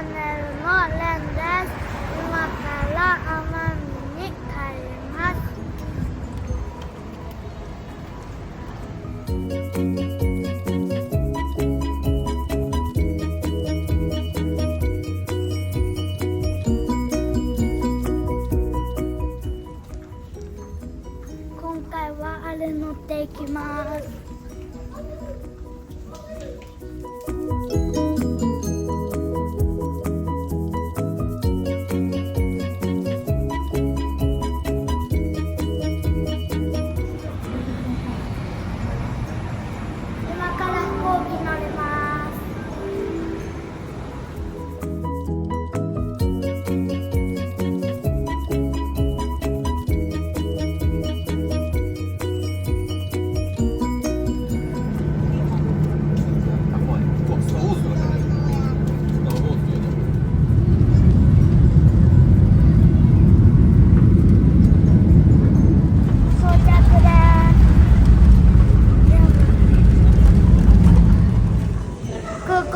ネルのレンです。今から奄美に帰ります。今回はあれ乗っていきます。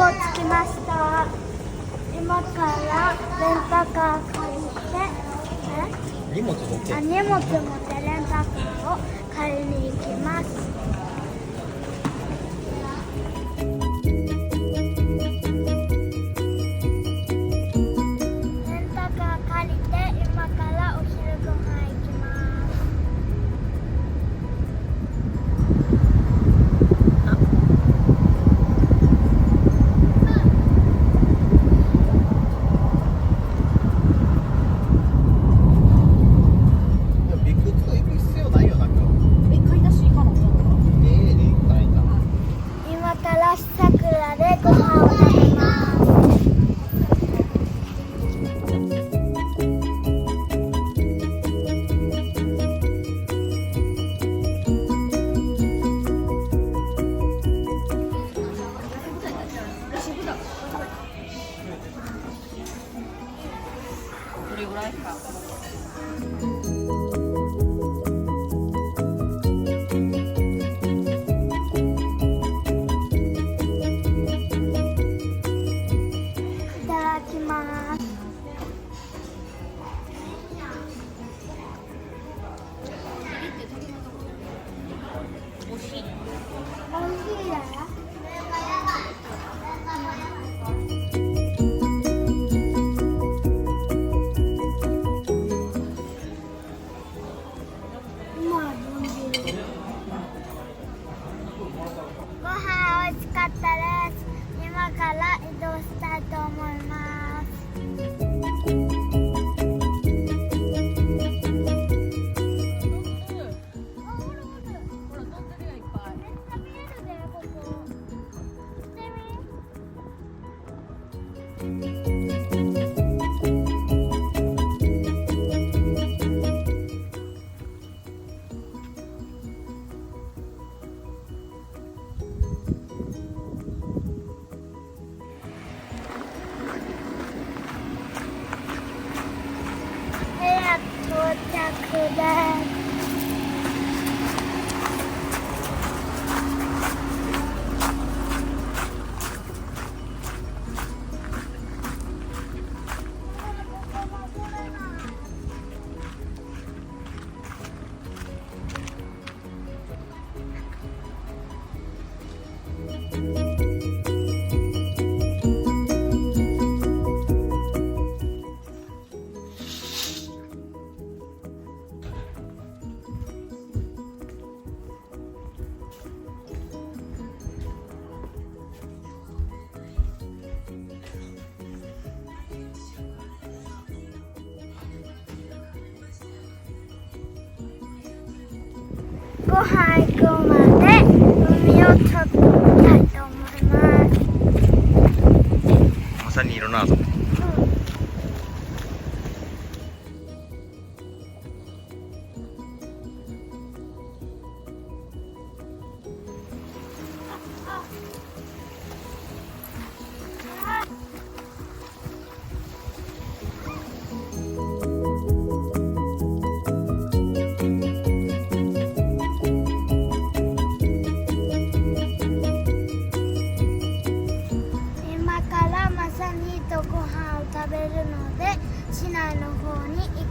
着きました。今からレンタカー借りて荷物持ってレンタカーを借りに行きます。レンタカー借りて今からお昼ご飯行きます。どれぐらいか。いただきます。美味しい。美味しいだよ。ご飯美味しかったです。今から移動したいと思います。到着です。ご飯行くまで海をちょっと見たいと思います。まさにいるなあそこ。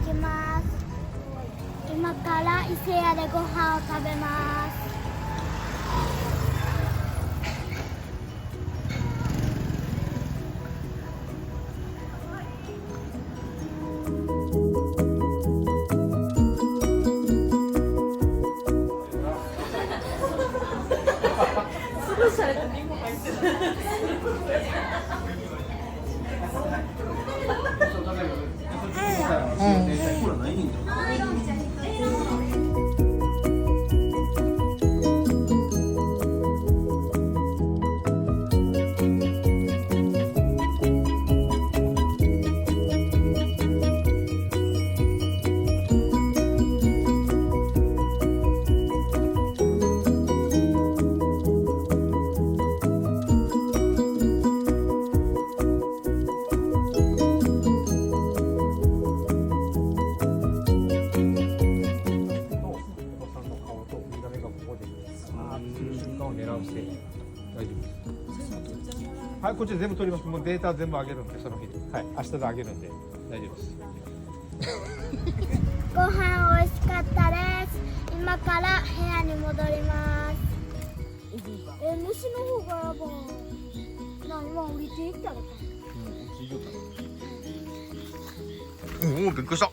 きます。今から伊勢屋でご飯を食べます。はい、こっちで全部取ります。もうデータ全部上げるんで、その日に。はい、明日で上げるんで大丈夫です。ご飯美味しかったです。今から部屋に戻ります。虫の方がやばい。今降りていったのか。おお、びっくりした。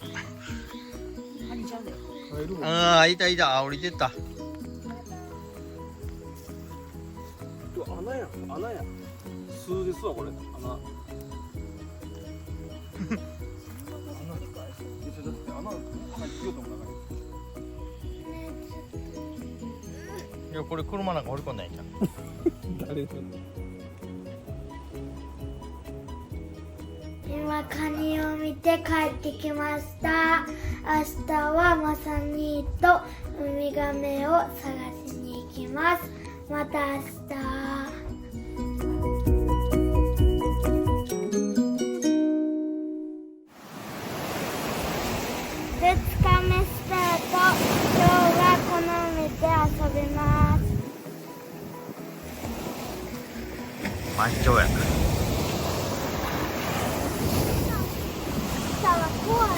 ああ、いたいた、降りてった。穴や、穴や。数ですわ、これ。穴。いや、これ車なんか掘り込んないじゃん。誰今カニを見て帰ってきました。明日はマサニーとウミガメを探しに行きます。また明日。2日目スタート。今日はこの海で遊びます。満潮やな。下は怖いわ。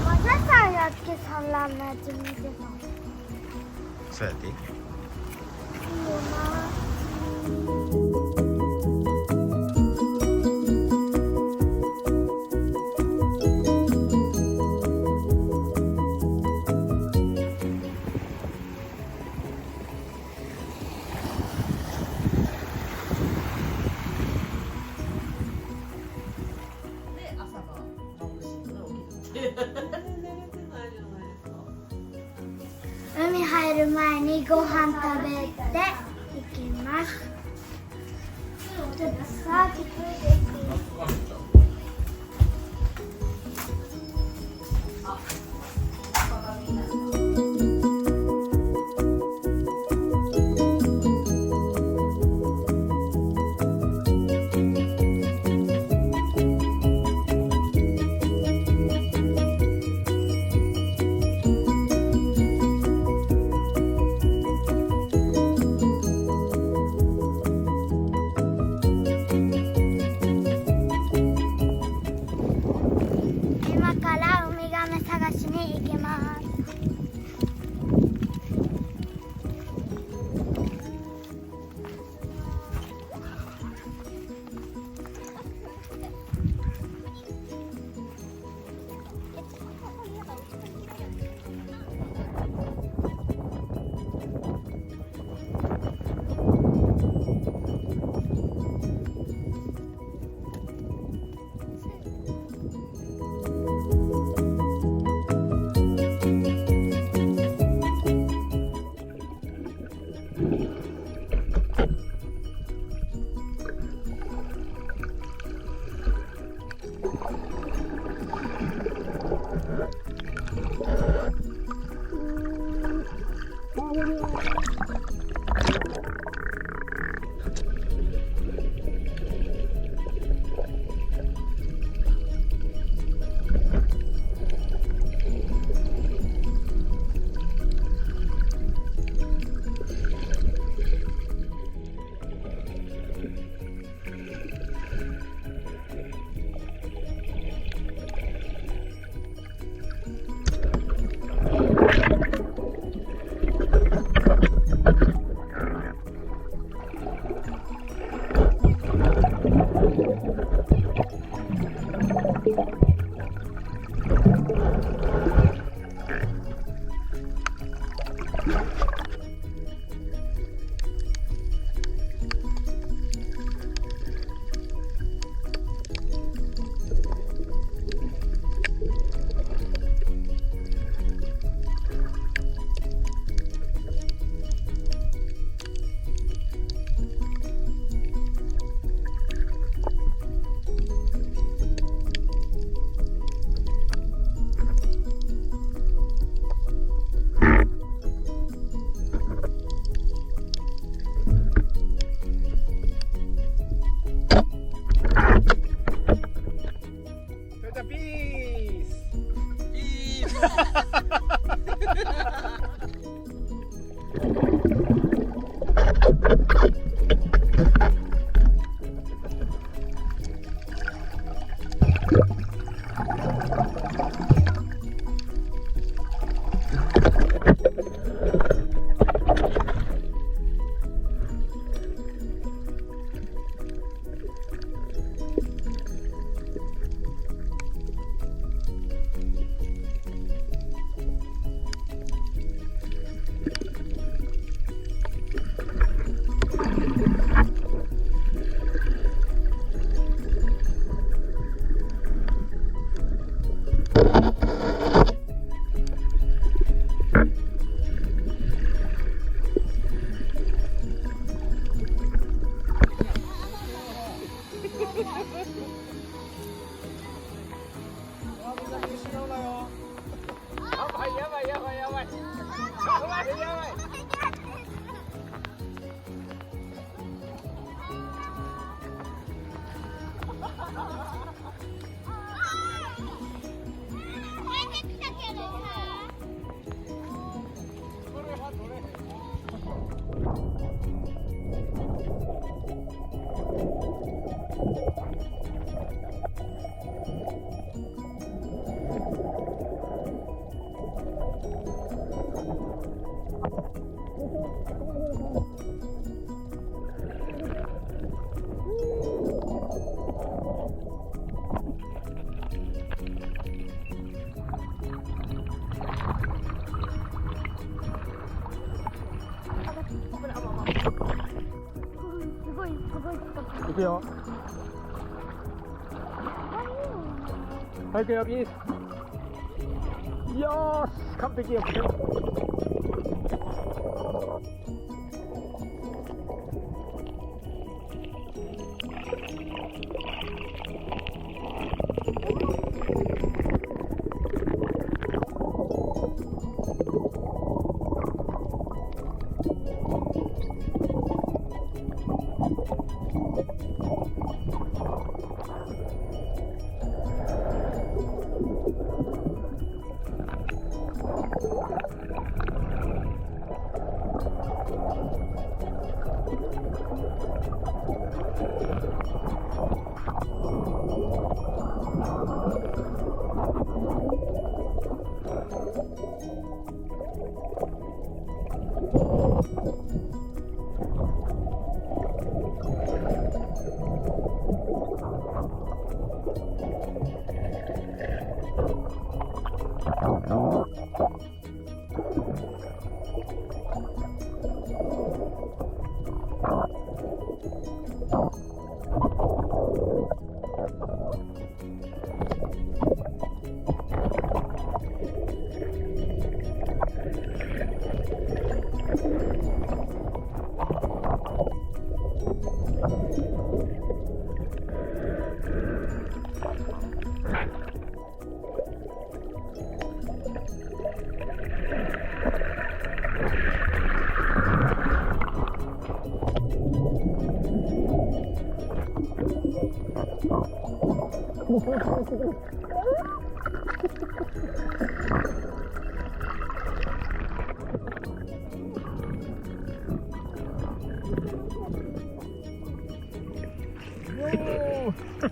まささんやっけ産卵のやつ見てた。そうやって。いいよな。海入る前にご飯食べて行きます。ちょっとさあ、聞こえていい？今からウミガメ探しに行きます。行くよ。はい、行くよ、ピース。よーし、完璧よ。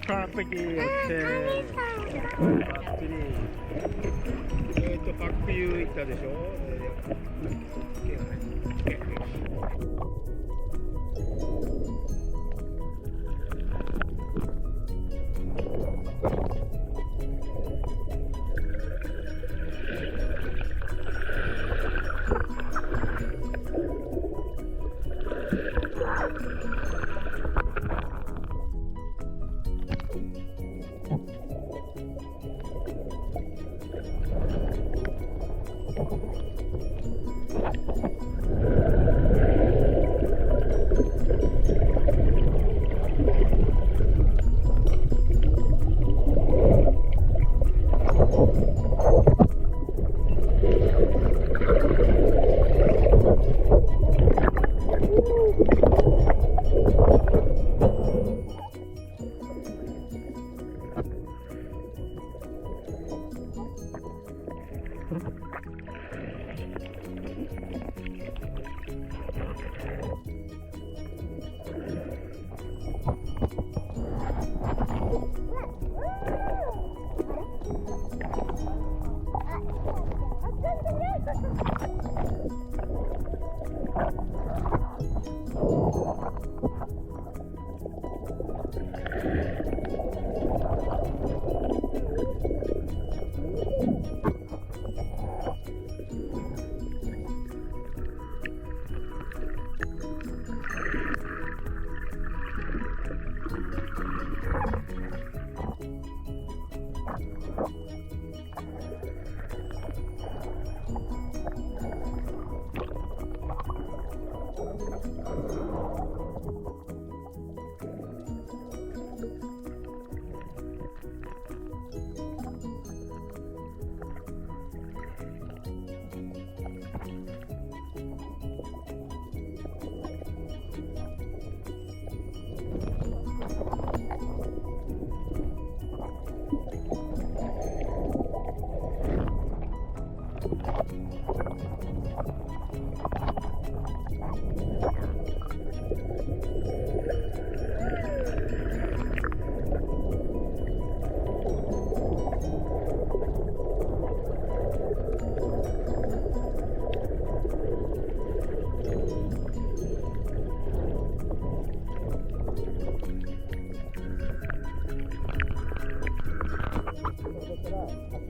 完璧。やって。バッチリ。パックユー行ったでしょ。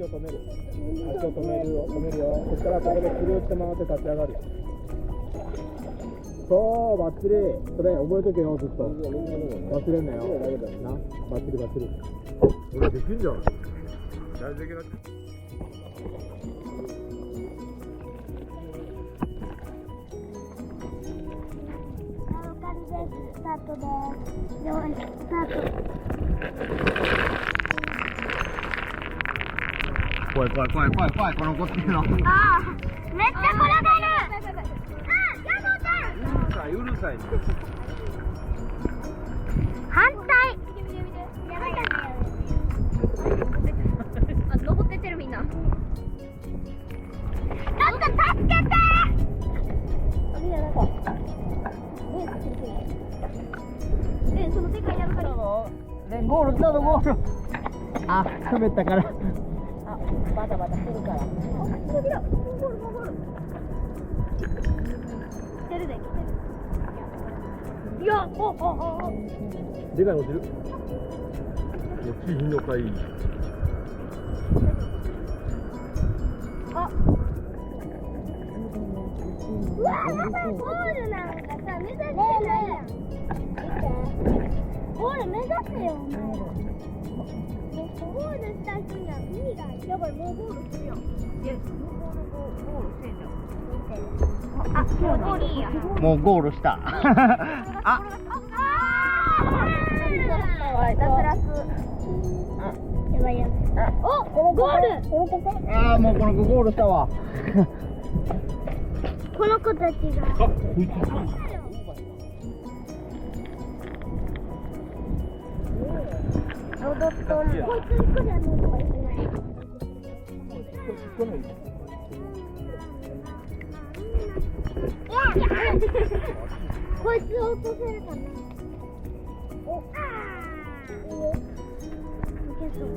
足を止める。足を止めるよ。止めるよ。そしたらここでくるって回って立ち上がる。そう、バッチリ。それ覚えとけよ、ずっと。忘れんなよ。な、バッチリバッチリ。これできんじゃん。大事な。スタートです。よい、スタート。怖い怖い怖い怖い怖い、この子っていうの。ああ、めっちゃ転がる。あ、ヤモちゃん。うるさい。反対。やばいやばい。あ、登ってってるみんな。ちょっと助けて。その世界やるから。ゴール来たぞ、ゴール。あ、滑ったから。バタバタするから。来てるで、来てる。いや、でかいの落ちる。落ちひんのかい。うわ、やばい、ゴールなんかさ、目指してないやん。ゴール目指せよ、お前ら。ゴールした人には意味がある。やばい、もうゴールするやん。いや、ゴールせえじゃん。あ、もうゴールいいや。もうゴールした。あ、脱落。やばいやばい。お、ゴール。あー、もうこの子ゴールしたわ。この子たちが。あ、こいつ。踊っとる。こいついくらのとか言ってない。こいつを落とせるかな。お、あー。いけそう。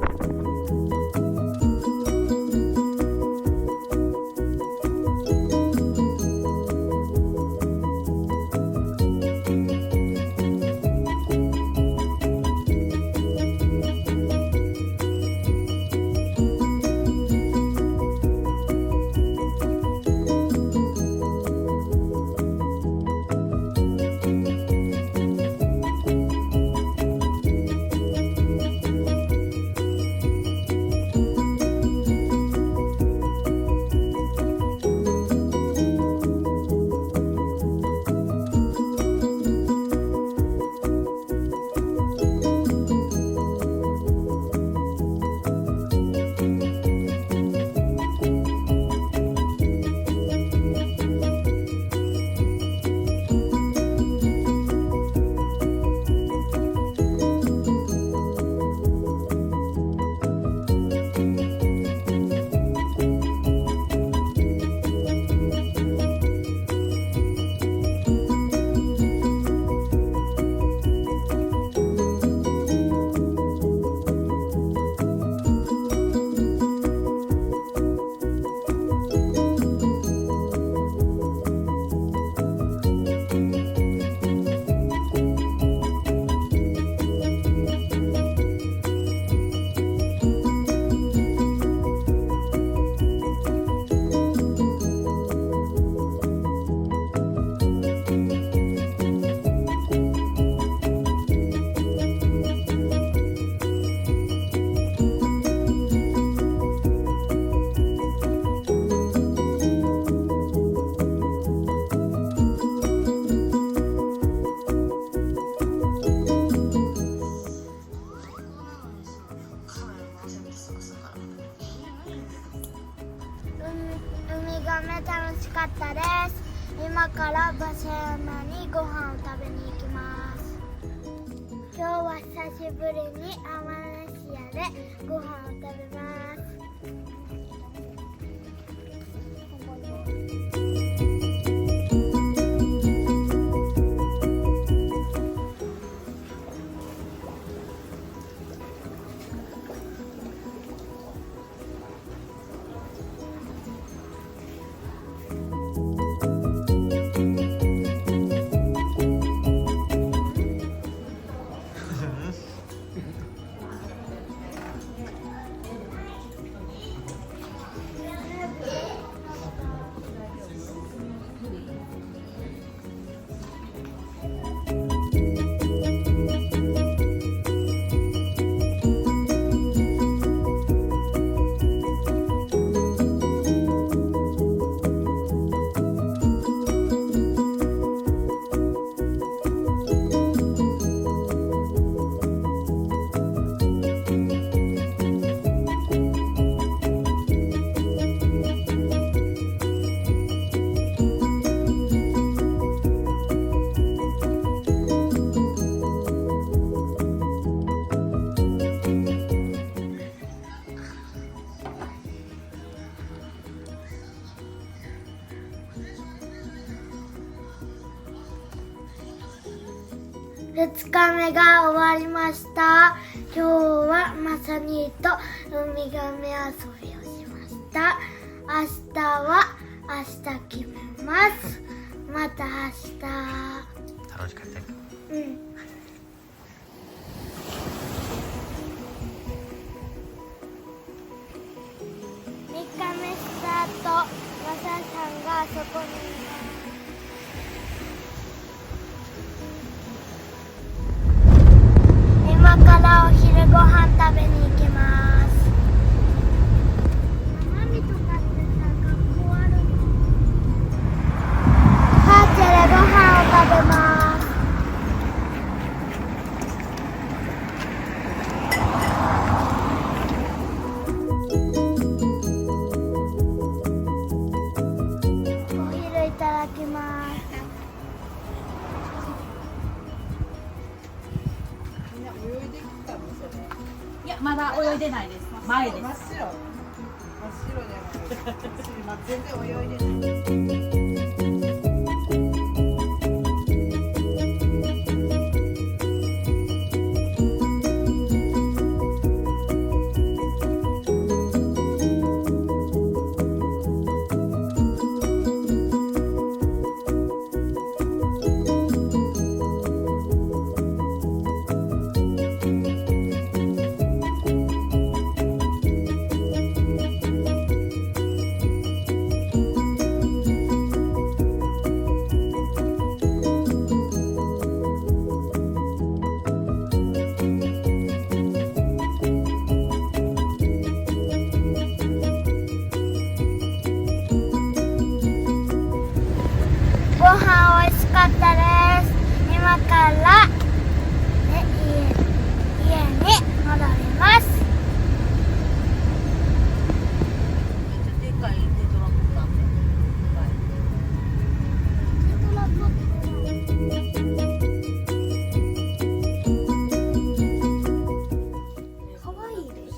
楽しかったです。今から馬車山にご飯を食べに行きます。今日は久しぶりにアマネシアでご飯を食べます。2日目が終わりました。今日はまさにとウミガメ遊びをしました。明日は明日決めます。また明日。楽しかったよ。うん。3日目スタート。マサさんがあそこにいます。今からお昼ご飯食べに行きます。マミとかってさ、学校あるの？パーチェでご飯を食べます。お昼いただきます。いや、まだ泳いでないです。前です。真っ白じゃない。全然泳いでない。ご飯美味しかったです。今から家に戻ります。でかいテトラポッターね。かわいいです。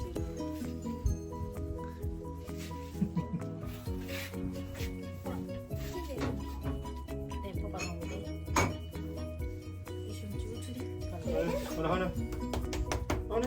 パパの上で一緒に映りほらほらほら。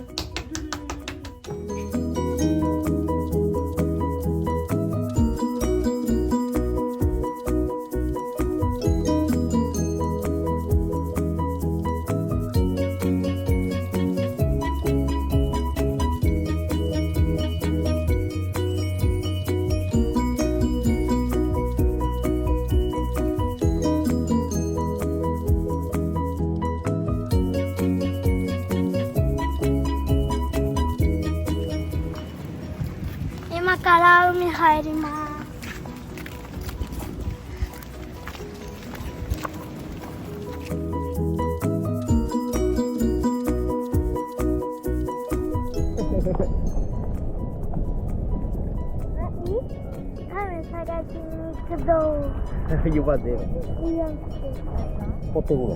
今から海入ります。何？探しに行くぞ。湯葉でいやポテゴロ。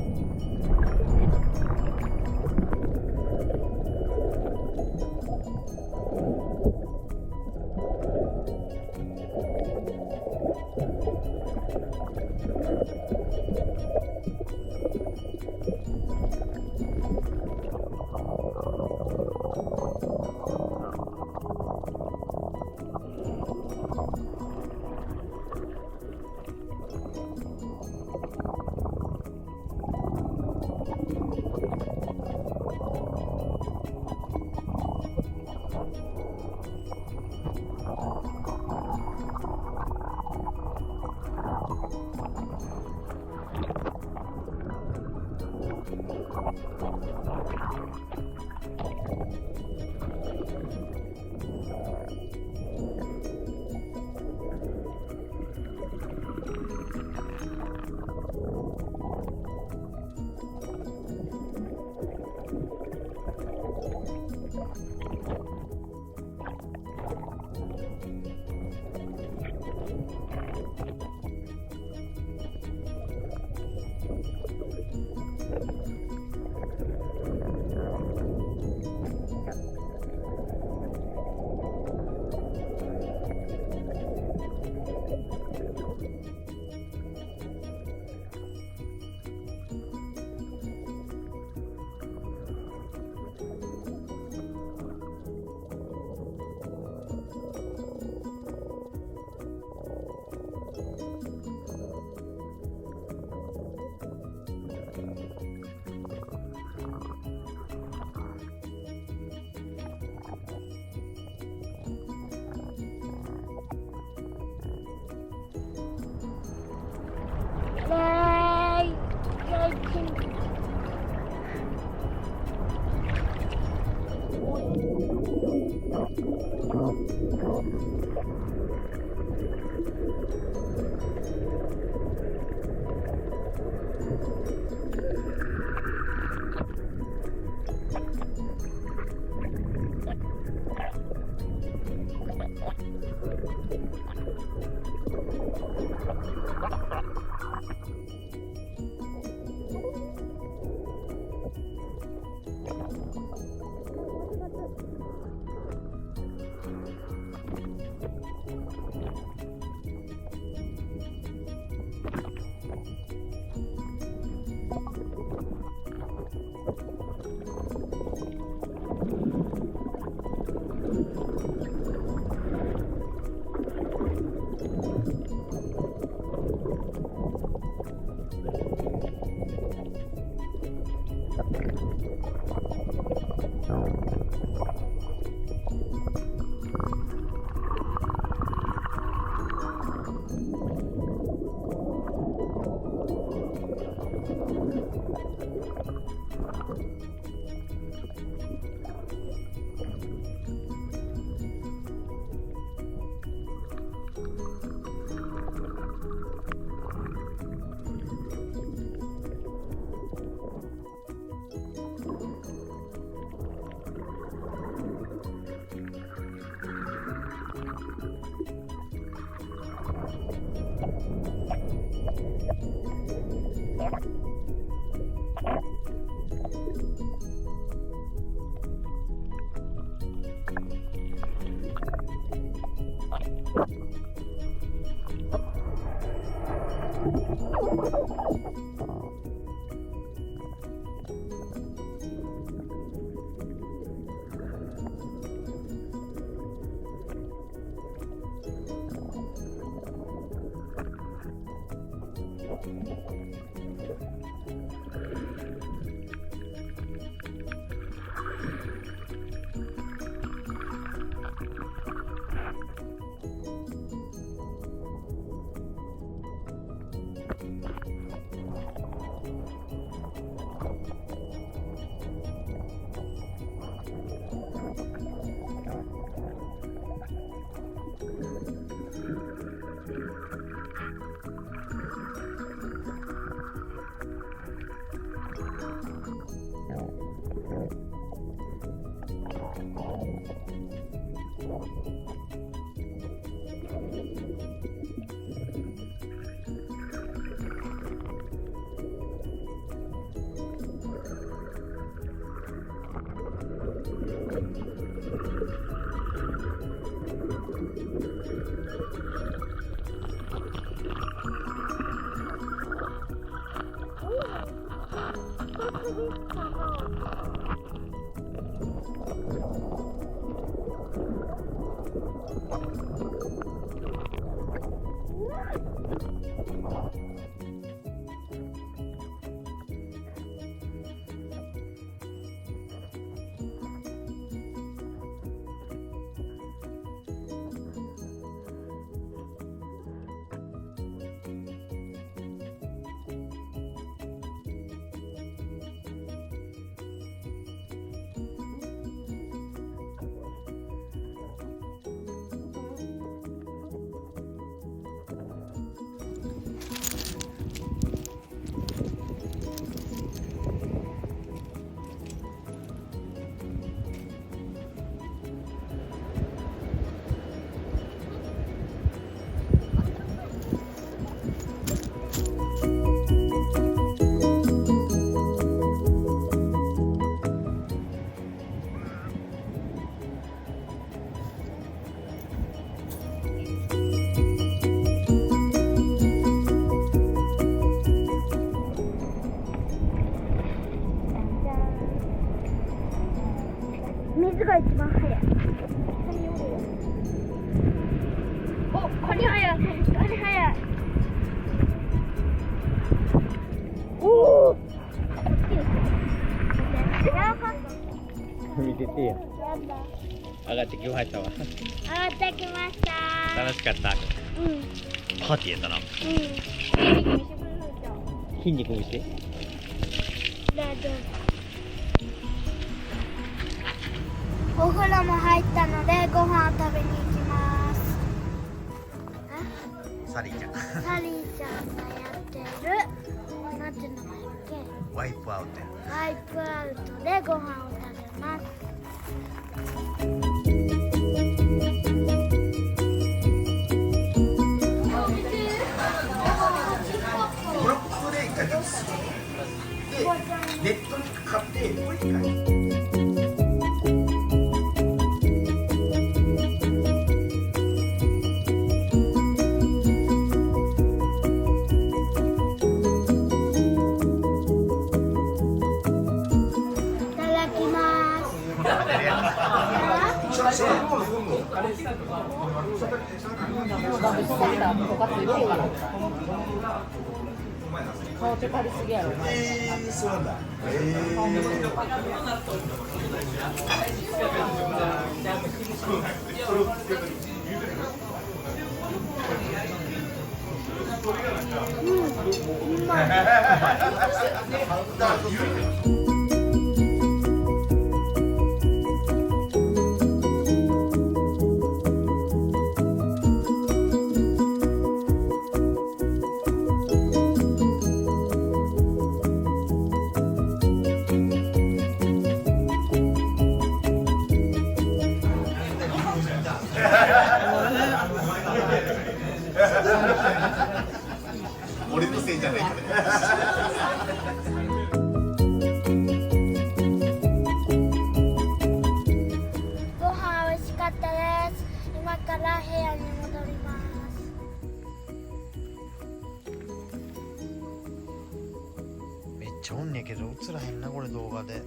水が一番早い。お、カニ早い。カニ早い。おお。見ててや。上がってきましたわ。上がってきました。楽しかった。うん。パーティーやったな。筋肉見して。大丈夫。お風呂も入ったのでご飯を食べに行きます。サリーちゃん。サリーちゃんがやってるなんていう名前だっけ？ワイプアウトや。ワイプアウトでご飯を食べます。ブロックレイがですでネットにかかってもう一回。顔テカりすぎやろ。そうなんだ。うまい。俺のせいちゃおんねんけど映らへんなこれ動画で。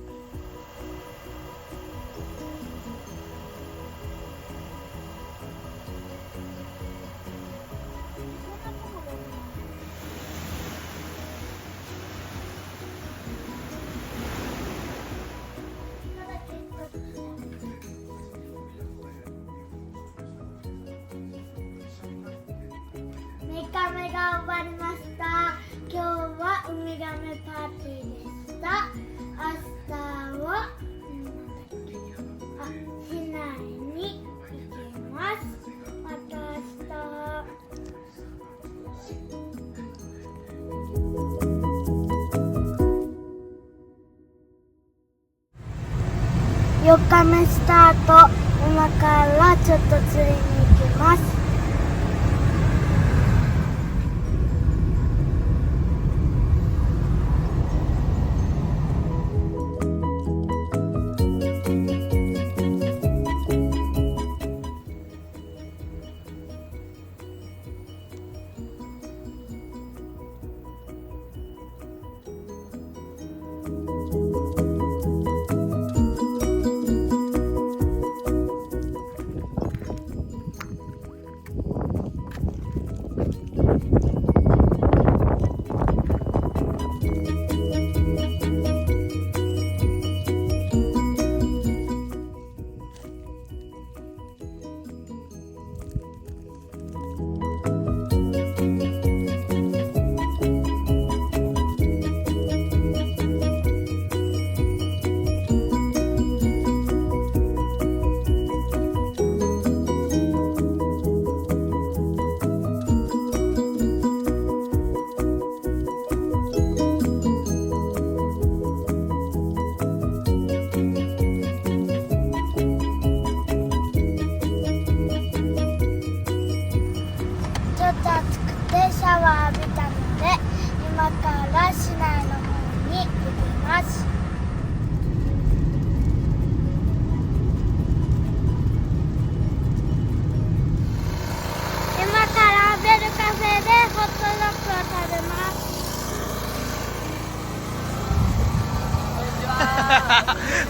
3日目が終わりました。今日はウミガメパーティーでした。明日は市内に行きます。また明日。4日目スタート。今からちょっと釣りに行きます。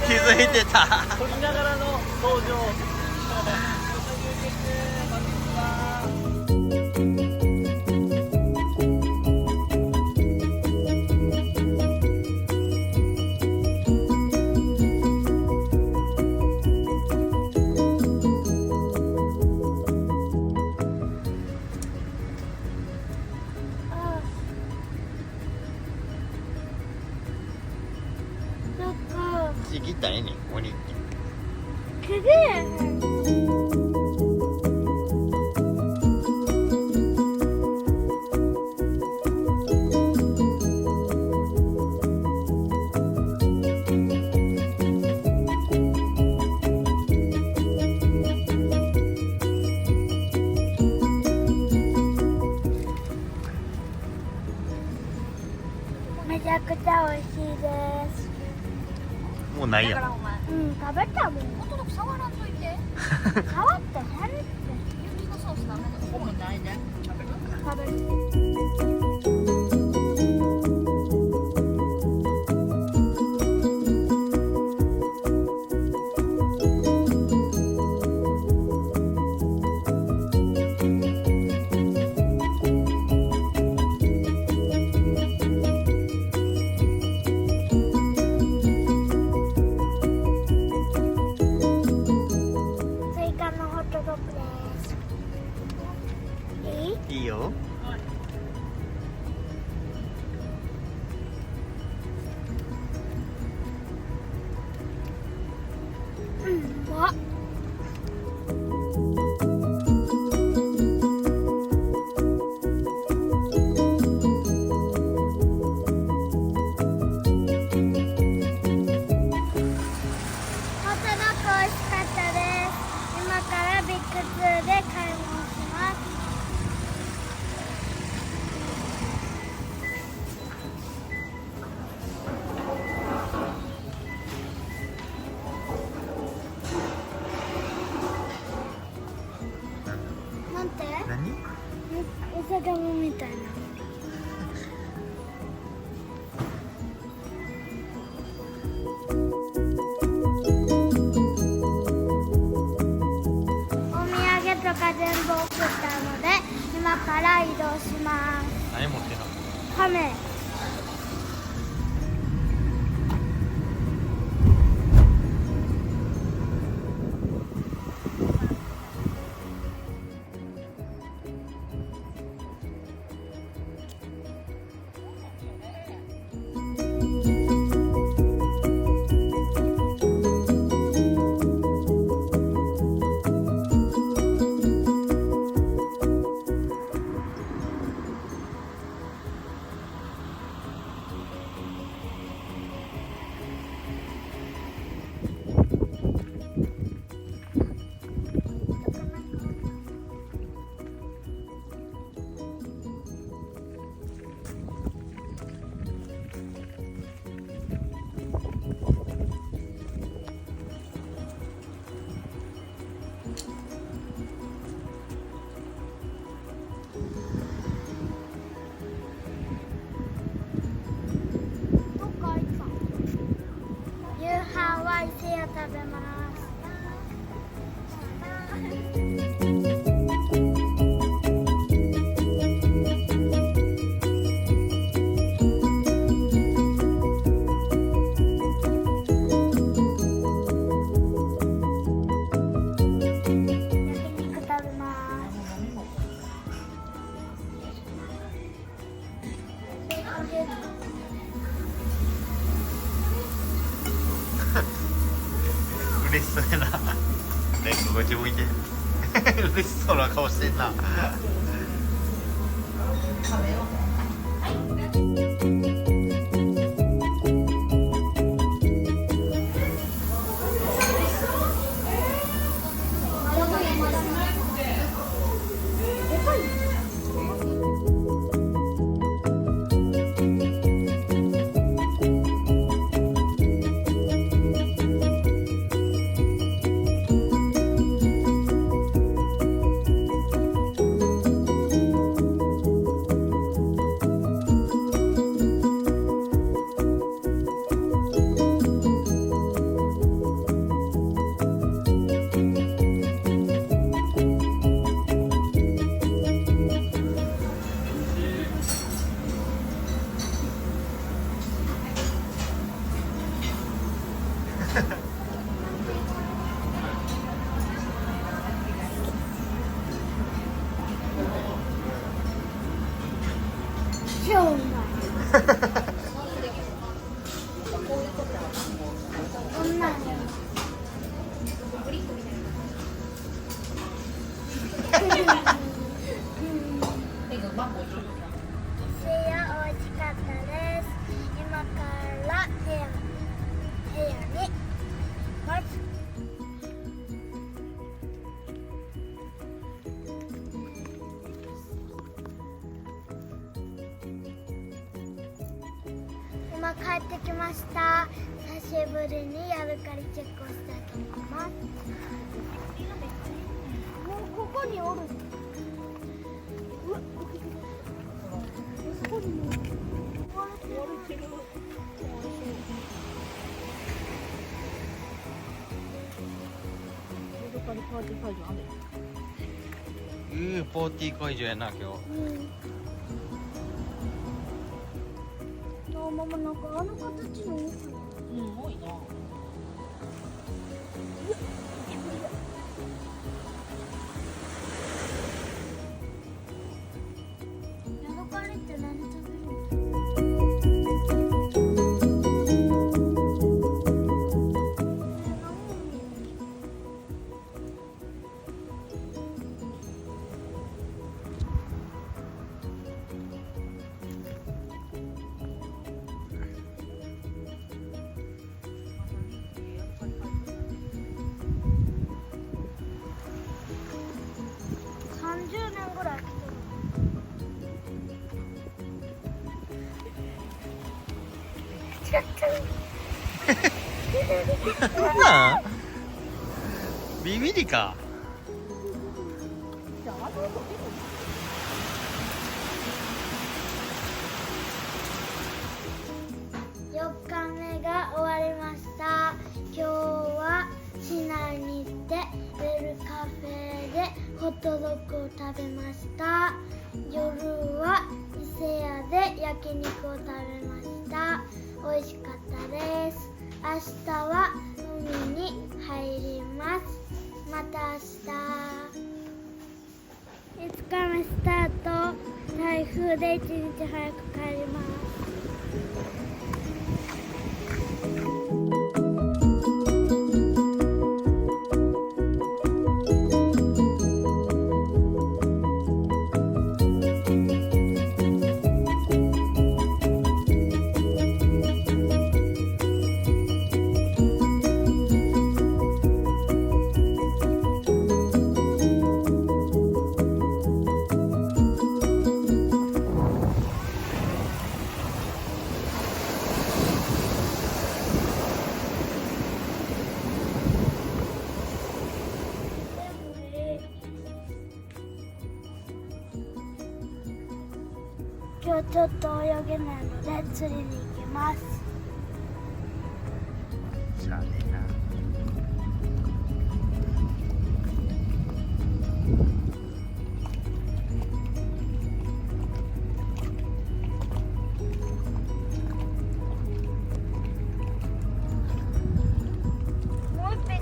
気づいてた。撮りながらの登場。ちぎったらええねん、鬼って。くぐる。めちゃくちゃ美味しいです。もうないやん。うん、食べたもん。ホットドッグ触らんといて。触って食べて。ユニのソースダメだ。ここもないで。食べる。追加のホットドッグです。いい？いいよ。うん、うまっ。ホットドッグ美味しかったです。今からビッグツーで買い物します。なんて？何？お酒もみたいな。今から移動します。何持ってんの？カメ。夕飯は伊勢屋食べます。焼肉食べます。嬉しそうやな。レンコこっち向いて。嬉しそうな顔してんな。超うまい。こんなんや。せや美味しかったです。今から部屋にまず今帰ってきました。久しぶりにヤドカリチェックをしたいと思います。もうここにおる。うわ、ここにもポーティー会場やな今日。ママなんかあの形の多いかな。多いな。ヤドカリって何食べるの？30年ぐらい来てる。ちょっとこんなんビビリか。4日目が終わりました。今日は市内に行ってベルカフェでホットドッグを食べました。焼肉を食べました。美味しかったです。明日は海に入ります。また明日。5日目スタート。台風で1日早く帰ります。今日ちょっと泳げないので釣りに行きます。しゃあねえな。もう一匹。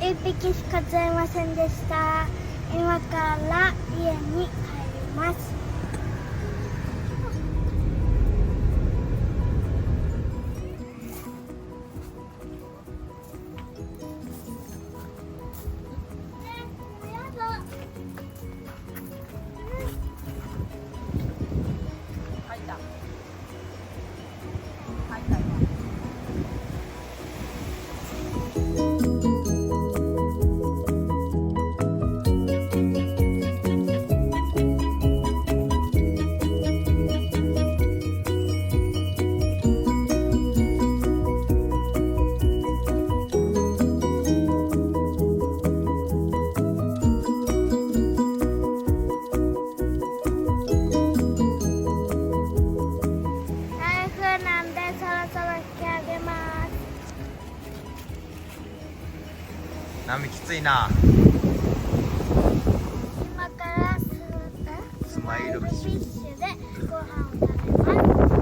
1匹しか釣れませんでした。今から家に帰ります。入った。波きついな。今からスマイルフィッシュでご飯を食べます。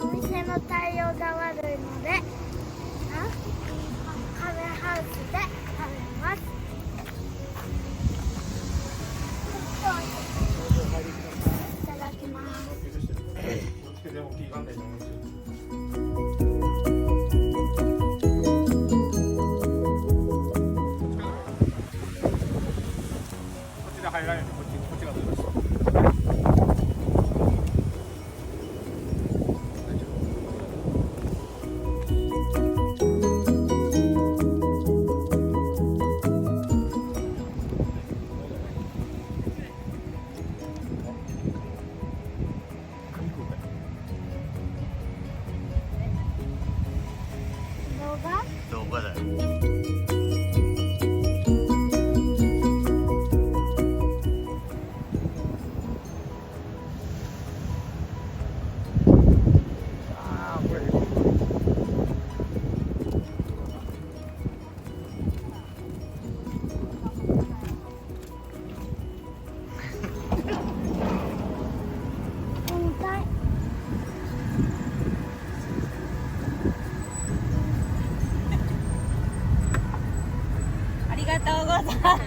お店の対応が悪いのでカフェハウスで食べます。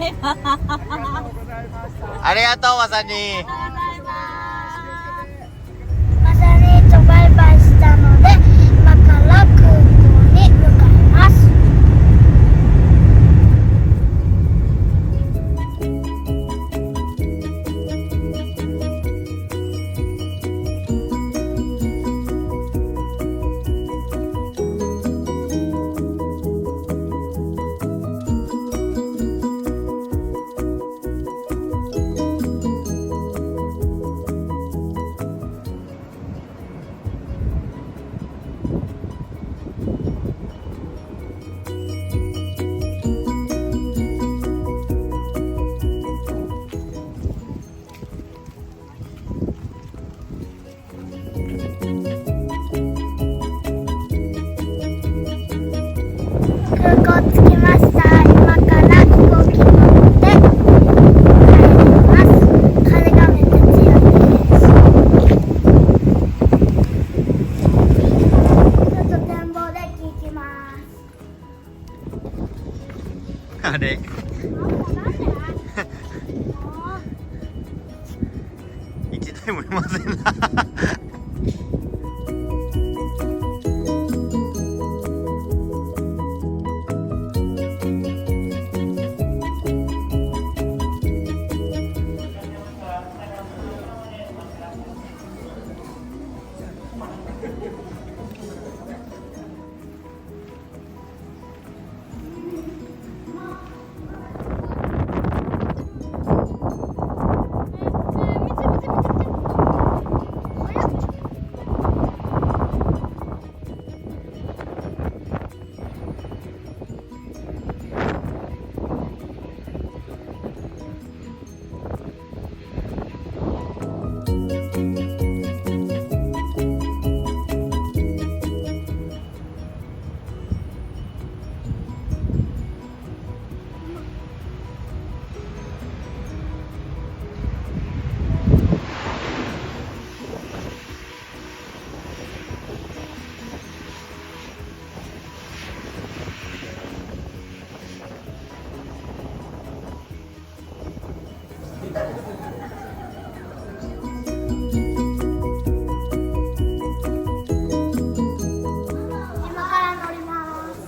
います。ありがとう、まさに。まさにとバイバイしたので、今から空港に向かいます。空港着きました。今から飛行機乗って帰ります。風がめっちゃ強いです。ちょっと展望デッキ行きます。あれ一台もいませんな。今から乗ります。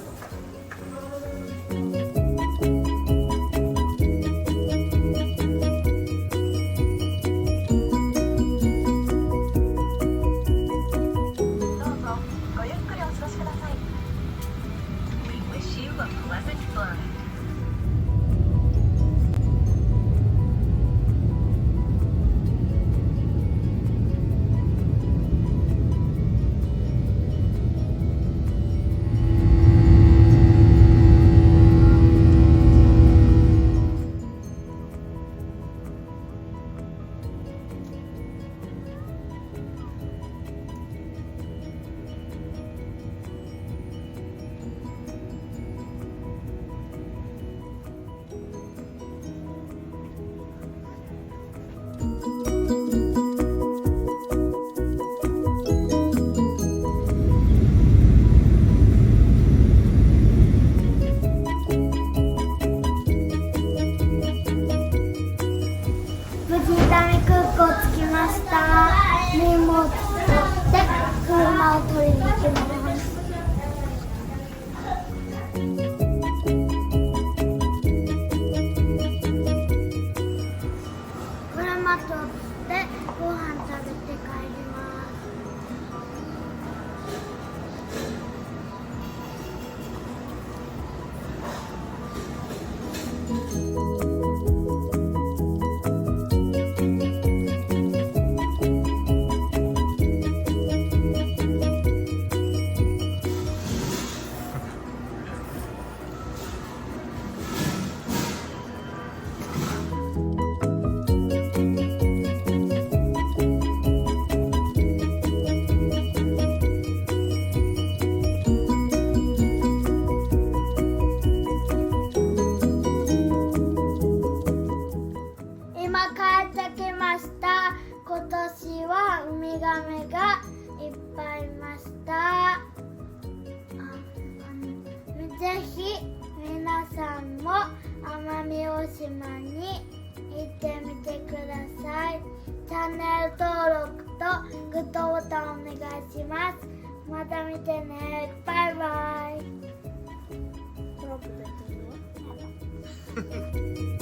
無事伊丹空港着きました。荷物取って車を取りに行きます。車取ってご飯食べて帰ります。今帰ってきました。今年はウミガメがいっぱいいました。ぜひ皆さんも奄美大島に行ってみてください。チャンネル登録とグッドボタンお願いします。また見てね。バイバイ。トラップでやってるよ。